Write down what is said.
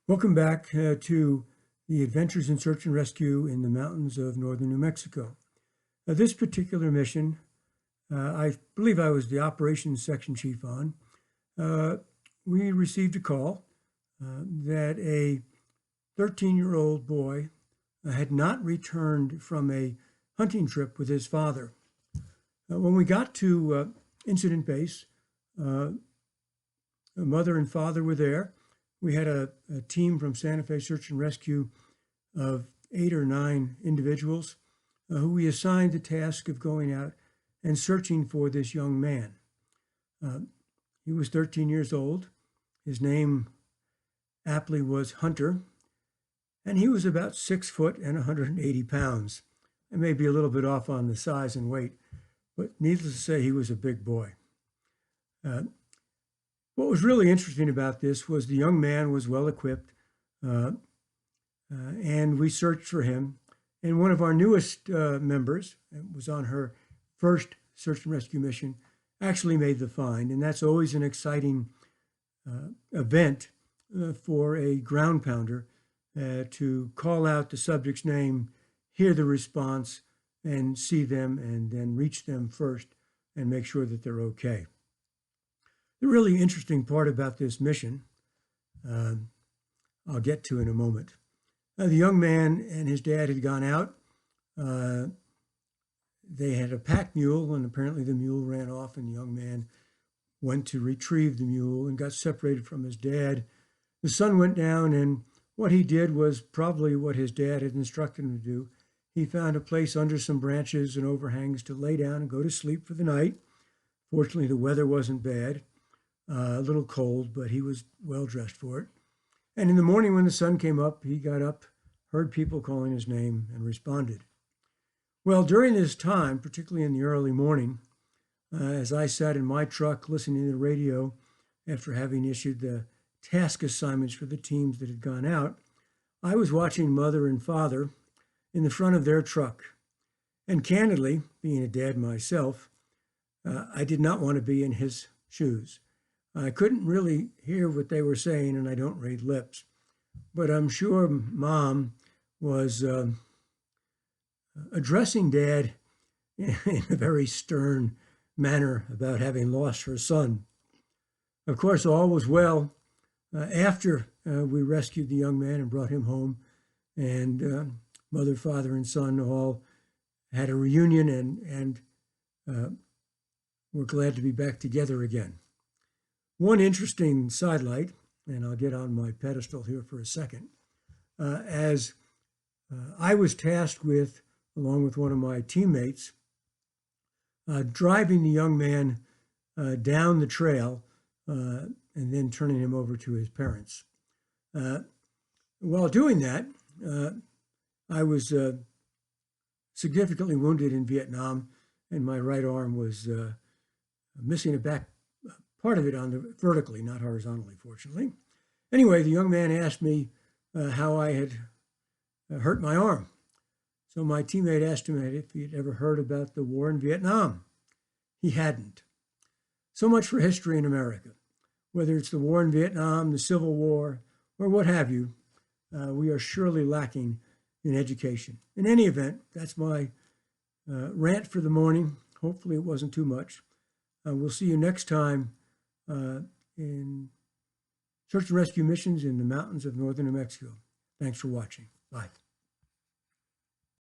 Welcome back to the Adventures in Search and Rescue in the mountains of northern New Mexico. This particular mission, I believe I was the operations section chief on. We received a call that a 13-year-old boy had not returned from a hunting trip with his father. When we got to incident base, mother and father were there. We had a team from Santa Fe Search and Rescue of 8 or 9 individuals who we assigned the task of going out and searching for this young man. He was 13 years old. His name aptly was Hunter, and he was about 6 foot and 180 pounds. I may be a little bit off on the size and weight, but needless to say, he was a big boy. What was really interesting about this was the young man was well equipped, and we searched for him. And one of our newest members, was on her first search and rescue mission, actually made the find. And that's always an exciting event for a ground pounder to call out the subject's name, hear the response, and see them, and then reach them first and make sure that they're okay. The really interesting part about this mission, I'll get to in a moment. The young man and his dad had gone out. They had a pack mule, and apparently the mule ran off, and the young man went to retrieve the mule and got separated from his dad. The sun went down, and what he did was probably what his dad had instructed him to do. He found a place under some branches and overhangs to lay down and go to sleep for the night. Fortunately, the weather wasn't bad. A little cold, but he was well dressed for it. And in the morning when the sun came up, he got up, heard people calling his name, and responded. Well, during this time, particularly in the early morning, as I sat in my truck listening to the radio after having issued the task assignments for the teams that had gone out, I was watching mother and father in the front of their truck. And candidly, being a dad myself, I did not want to be in his shoes. I couldn't really hear what they were saying, and I don't read lips. But I'm sure Mom was addressing Dad in a very stern manner about having lost her son. Of course, all was well after we rescued the young man and brought him home, and mother, father, and son all had a reunion, and were glad to be back together again. One interesting sidelight, and I'll get on my pedestal here for a second, as I was tasked with, along with one of my teammates, driving the young man down the trail and then turning him over to his parents. While doing that, I was significantly wounded in Vietnam, and my right arm was missing a back part of it on the vertically, not horizontally, fortunately. Anyway, the young man asked me how I had hurt my arm. So my teammate asked him if he had ever heard about the war in Vietnam. He hadn't. So much for history in America. Whether it's the war in Vietnam, the Civil War, or what have you, we are surely lacking in education. In any event, that's my rant for the morning. Hopefully it wasn't too much. We'll see you next time in search and rescue missions in the mountains of northern New Mexico. Thanks for watching. Bye.